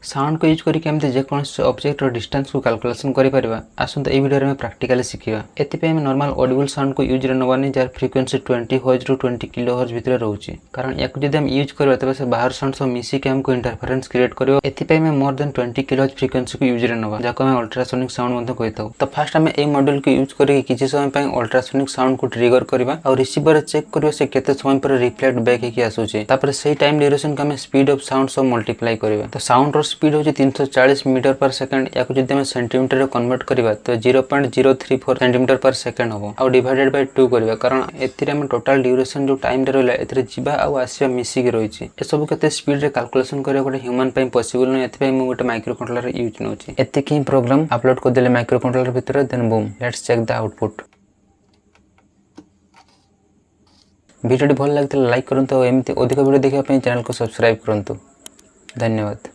Sound को use करके एमती जेकोसी ऑब्जेक्ट डिस्टेंस को कैलकुलेशन करि परिबा। आसंत ए वीडियो रे में प्रैक्टिकली सिखिबा। एति पे हम नॉर्मल ऑडिबल साउंड को यूज रे नबानी जार फ्रीक्वेंसी 20 हर्ट्ज रु 20 किलोहर्ट्ज भितर रहउची। कारण याक जदि हम यूज करबा तबे से बाहर साउंड सब मिसी के हमको इंटरफेरेंस क्रिएट करियो। एति पे हम मोर देन 20 किलोहर्ट्ज फ्रीक्वेंसी को यूज रे नबा जाको हम अल्ट्रासोनिक साउंड मध्ये कहिताउ। तो फर्स्ट हम ए मॉड्यूल को यूज करके किछि समय पय अल्ट्रासोनिक साउंड को ट्रिगर करबा और रिसीवर चेक करियो से केते समय पर रिफ्लेक्ट बैक हेकि आसुची। तापर सेही टाइम ड्यूरेशन का हम स्पीड ऑफ साउंड सब मल्टीप्लाई करबा। तो साउंड रो स्पीड होची 340 मीटर पर सेकंड। याको जदि हम सेंटीमीटर रे कन्वर्ट करबा तो 0.034 सेंटीमीटर पर सेकंड हो और डिवाइडेड बाय 2 करबा। कारण एथिरे हम टोटल ड्यूरेशन जो टाइम रे रहला एथिरे जिबा आ आसीबा मिसी के रहिची। ए सब केते स्पीड रे कैलकुलेशन करे गोटे ह्यूमन पय पॉसिबल नै। एथि पय हम गोटे माइक्रो कंट्रोलर यूज नउची। एति की प्रोग्राम अपलोड कर देले माइक्रो कंट्रोलर भीतर then boom let's check the output. Video भल लागले लाइक करंतु। एमती अधिक वीडियो देखिबा पय चैनल को सब्सक्राइब करंतु। धन्यवाद।